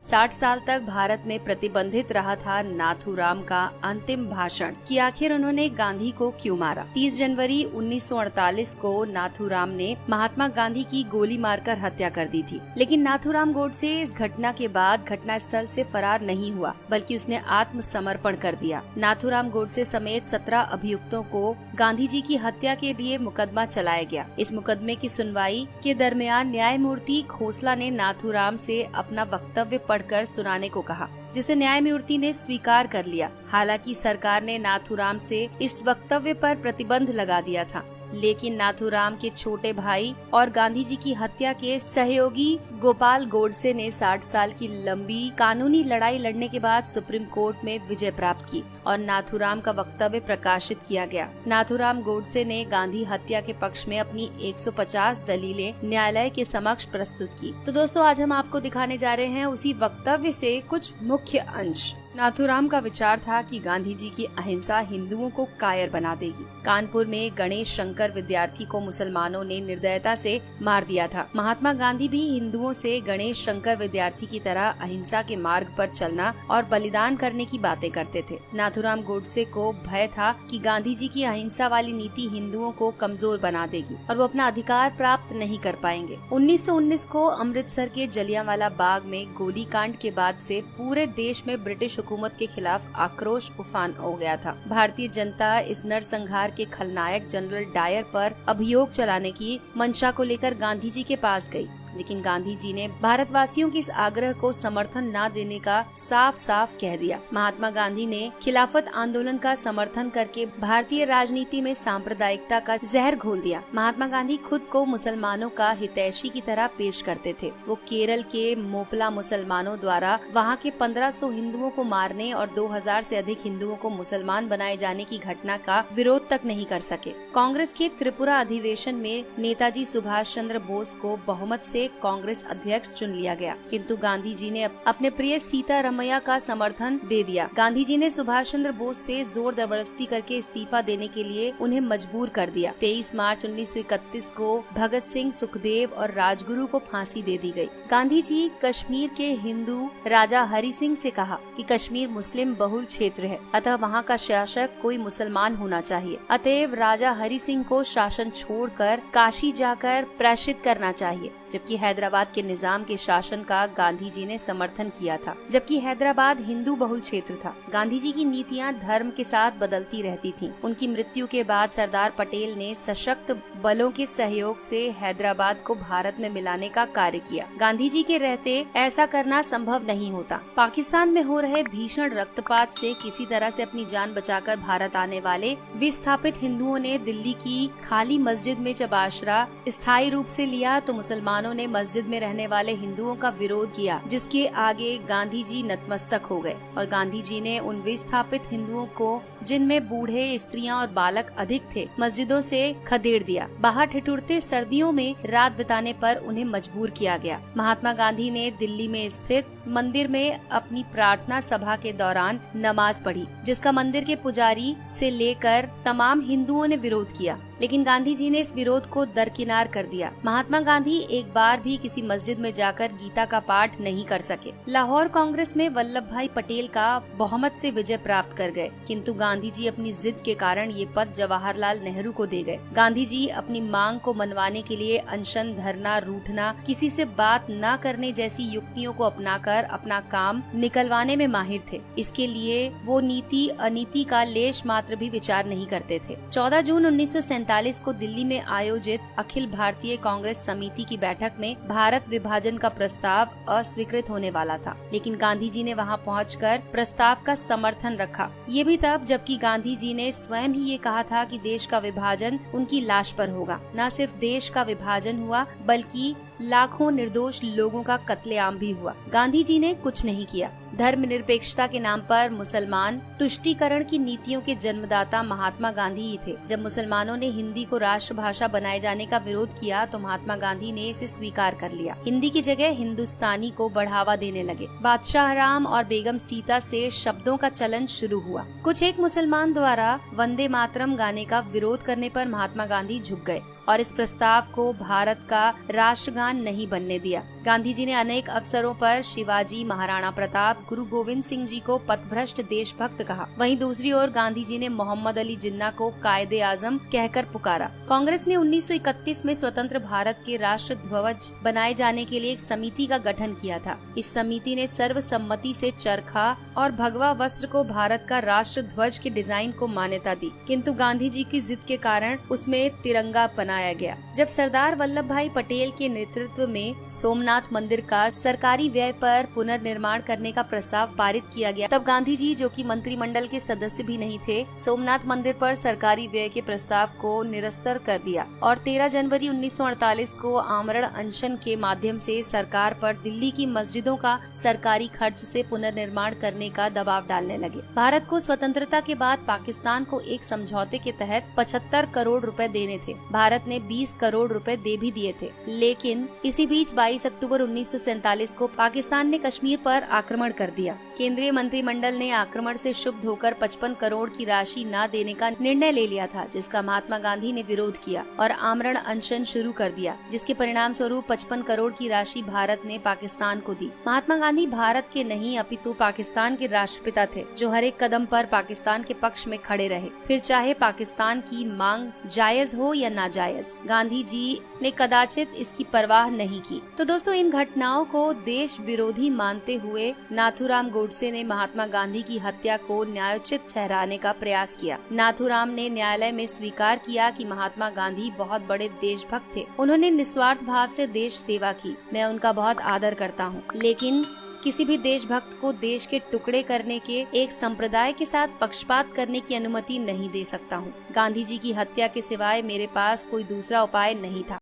60 साल तक भारत में प्रतिबंधित रहा था नाथूराम का अंतिम भाषण कि आखिर उन्होंने गांधी को क्यों मारा। 30 जनवरी 1948 को नाथूराम ने महात्मा गांधी की गोली मारकर हत्या कर दी थी। लेकिन नाथूराम गोडसे इस घटना के बाद घटना स्थल से फरार नहीं हुआ, बल्कि उसने आत्मसमर्पण कर दिया। नाथूराम गोडसे समेत 17 अभियुक्तों को गांधी जी की हत्या के लिए मुकदमा चलाया गया। इस मुकदमे की सुनवाई के दरमियान न्यायमूर्ति खोसला ने नाथूराम से अपना वक्तव्य पढ़कर सुनाने को कहा, जिसे न्यायमूर्ति ने स्वीकार कर लिया। हालांकि सरकार ने नाथूराम से इस वक्तव्य पर प्रतिबंध लगा दिया था, लेकिन नाथूराम के छोटे भाई और गांधी जी की हत्या के सहयोगी गोपाल गोडसे ने 60 साल की लंबी कानूनी लड़ाई लड़ने के बाद सुप्रीम कोर्ट में विजय प्राप्त की और नाथूराम का वक्तव्य प्रकाशित किया गया। नाथूराम गोडसे ने गांधी हत्या के पक्ष में अपनी 150 दलीलें न्यायालय के समक्ष प्रस्तुत की। तो दोस्तों, आज हम आपको दिखाने जा रहे हैं उसी वक्तव्य से कुछ मुख्य अंश। नाथूराम का विचार था कि गांधी जी की अहिंसा हिंदुओं को कायर बना देगी। कानपुर में गणेश शंकर विद्यार्थी को मुसलमानों ने निर्दयता से मार दिया था। महात्मा गांधी भी हिंदुओं से गणेश शंकर विद्यार्थी की तरह अहिंसा के मार्ग पर चलना और बलिदान करने की बातें करते थे। नाथूराम गोडसे को भय था कि गांधी जी की अहिंसा वाली नीति हिंदुओं को कमजोर बना देगी और वो अपना अधिकार प्राप्त नहीं कर पाएंगे। 1919 को अमृतसर के जलियांवाला बाग में गोलीकांड के बाद से पूरे देश में ब्रिटिश हुकूमत के खिलाफ आक्रोश उफान हो गया था। भारतीय जनता इस नरसंहार के खलनायक जनरल डायर पर अभियोग चलाने की मंशा को लेकर गांधी जी के पास गई, लेकिन गांधी जी ने भारतवासियों की इस आग्रह को समर्थन न देने का साफ साफ कह दिया। महात्मा गांधी ने खिलाफत आंदोलन का समर्थन करके भारतीय राजनीति में सांप्रदायिकता का जहर घोल दिया। महात्मा गांधी खुद को मुसलमानों का हितैषी की तरह पेश करते थे। वो केरल के मोपला मुसलमानों द्वारा वहाँ के 1500 हिंदुओं को मारने और 2000 से अधिक हिंदुओं को मुसलमान बनाए जाने की घटना का विरोध तक नहीं कर सके। कांग्रेस के त्रिपुरा अधिवेशन में नेताजी सुभाष चंद्र बोस को बहुमत से कांग्रेस अध्यक्ष चुन लिया गया, किंतु गांधी जी ने अपने प्रिय सीतारमैया का समर्थन दे दिया। गांधी जी ने सुभाष चंद्र बोस से जोर जबरदस्ती करके इस्तीफा देने के लिए उन्हें मजबूर कर दिया। 23 मार्च 1931 को भगत सिंह, सुखदेव और राजगुरु को फांसी दे दी गई। गांधी जी कश्मीर के हिंदू राजा हरि सिंह से कहा कि कश्मीर मुस्लिम बहुल क्षेत्र है, अतः वहाँ का शासक कोई मुसलमान होना चाहिए। अतएव राजा हरि सिंह को शासन छोड़कर काशी जाकर प्रायश्चित करना चाहिए। जबकि हैदराबाद के निजाम के शासन का गांधी जी ने समर्थन किया था, जबकि हैदराबाद हिंदू बहुल क्षेत्र था। गांधी जी की नीतियां धर्म के साथ बदलती रहती थीं। उनकी मृत्यु के बाद सरदार पटेल ने सशक्त बलों के सहयोग से हैदराबाद को भारत में मिलाने का कार्य किया। गांधी जी के रहते ऐसा करना संभव नहीं होता। पाकिस्तान में हो रहे भीषण रक्तपात से किसी तरह से अपनी जान बचाकर भारत आने वाले विस्थापित हिंदुओं ने दिल्ली की खाली मस्जिद में जब आश्रा स्थायी रूप से लिया तो मुसलमानों ने मस्जिद में रहने वाले हिंदुओं का विरोध किया, जिसके आगे गांधी जी नतमस्तक हो गए और गांधी जी ने उन विस्थापित हिंदुओं को, जिनमें बूढ़े, स्त्रियां और बालक अधिक थे, मस्जिदों से खदेड़ दिया। बाहर ठिठुरते सर्दियों में रात बिताने पर उन्हें मजबूर किया गया। महात्मा गांधी ने दिल्ली में स्थित मंदिर में अपनी प्रार्थना सभा के दौरान नमाज पढ़ी, जिसका मंदिर के पुजारी से लेकर तमाम हिंदुओं ने विरोध किया, लेकिन गांधी जी ने इस विरोध को दरकिनार कर दिया। महात्मा गांधी एक बार भी किसी मस्जिद में जाकर गीता का पाठ नहीं कर सके। लाहौर कांग्रेस में वल्लभ भाई पटेल का बहुमत से विजय प्राप्त कर गए, किंतु गांधी जी अपनी जिद के कारण ये पद जवाहरलाल नेहरू को दे गए। गांधी जी अपनी मांग को मनवाने के लिए अनशन, धरना, रूठना, किसी से बात न करने जैसी युक्तियों को अपनाकर अपना काम निकलवाने में माहिर थे। इसके लिए वो नीति अनीति का लेश मात्र भी विचार नहीं करते थे। 14 जून 1947 को दिल्ली में आयोजित अखिल भारतीय कांग्रेस समिति की बैठक में भारत विभाजन का प्रस्ताव अस्वीकृत होने वाला था, लेकिन गांधी जी ने वहां पहुंचकर प्रस्ताव का समर्थन रखा। ये भी तब जबकि गांधी जी ने स्वयं ही ये कहा था कि देश का विभाजन उनकी लाश पर होगा। न सिर्फ देश का विभाजन हुआ, बल्कि लाखों निर्दोष लोगों का कत्लेआम भी हुआ। गांधी जी ने कुछ नहीं किया। धर्मनिरपेक्षता के नाम पर मुसलमान तुष्टीकरण की नीतियों के जन्मदाता महात्मा गांधी ही थे। जब मुसलमानों ने हिंदी को राष्ट्रभाषा बनाए जाने का विरोध किया तो महात्मा गांधी ने इसे स्वीकार कर लिया। हिंदी की जगह हिंदुस्तानी को बढ़ावा देने लगे। बादशाह राम और बेगम सीता से शब्दों का चलन शुरू हुआ। कुछ एक मुसलमान द्वारा वंदे मातरम गाने का विरोध करने पर महात्मा गांधी झुक गए और इस प्रस्ताव को भारत का राष्ट्रगान नहीं बनने दिया। गांधी जी ने अनेक अवसरों पर शिवाजी, महाराणा प्रताप, गुरु गोविंद सिंह जी को पथभ्रष्ट देशभक्त कहा। वहीं दूसरी ओर गांधी जी ने मोहम्मद अली जिन्ना को कायदे आजम कहकर पुकारा। कांग्रेस ने 1931 में स्वतंत्र भारत के राष्ट्र ध्वज बनाए जाने के लिए एक समिति का गठन किया था। इस समिति ने सर्वसम्मति से चरखा और भगवा वस्त्र को भारत का राष्ट्र ध्वज के डिजाइन को मान्यता दी, किंतु गांधी जी की जिद के कारण उसमें तिरंगा बनाया गया। जब सरदार वल्लभ भाई पटेल के नेतृत्व में सोमनाथ मंदिर का सरकारी व्यय पर पुनर्निर्माण करने का प्रस्ताव पारित किया गया, तब गांधी जी, जो कि मंत्रिमंडल के सदस्य भी नहीं थे, सोमनाथ मंदिर पर सरकारी व्यय के प्रस्ताव को निरस्त कर दिया और 13 जनवरी 1948 को आमरण अनशन के माध्यम से सरकार पर दिल्ली की मस्जिदों का सरकारी खर्च से पुनर्निर्माण करने का दबाव डालने लगे। भारत को स्वतंत्रता के बाद पाकिस्तान को एक समझौते के तहत 75 करोड़ रुपए देने थे। भारत ने 20 करोड़ रुपए दे भी दिए थे, लेकिन इसी बीच 22 अक्टूबर 1947 को पाकिस्तान ने कश्मीर पर आक्रमण कर दिया। केंद्रीय मंत्रिमंडल ने आक्रमण से क्षुब्ध होकर 55 करोड़ की राशि न देने का निर्णय ले लिया था, जिसका महात्मा गांधी ने विरोध किया और आमरण अनशन शुरू कर दिया, जिसके परिणाम स्वरूप 55 करोड़ की राशि भारत ने पाकिस्तान को दी। महात्मा गांधी भारत के नहीं अपितु पाकिस्तान के राष्ट्रपिता थे, जो हर एक कदम पर पाकिस्तान के पक्ष में खड़े रहे, फिर चाहे पाकिस्तान की मांग जायज हो या नाजायज। गांधी जी ने कदाचित इसकी परवाह नहीं की। तो दोस्तों, इन घटनाओं को देश विरोधी मानते हुए नाथूराम गोडसे ने महात्मा गांधी की हत्या को न्यायोचित ठहराने का प्रयास किया। नाथूराम ने न्यायालय में स्वीकार किया कि महात्मा गांधी बहुत बड़े देशभक्त थे। उन्होंने निस्वार्थ भाव से देश सेवा की। मैं उनका बहुत आदर करता हूँ, लेकिन किसी भी देशभक्त को देश के टुकड़े करने के एक संप्रदाय के साथ पक्षपात करने की अनुमति नहीं दे सकता हूँ। गांधी जी की हत्या के सिवाय मेरे पास कोई दूसरा उपाय नहीं था।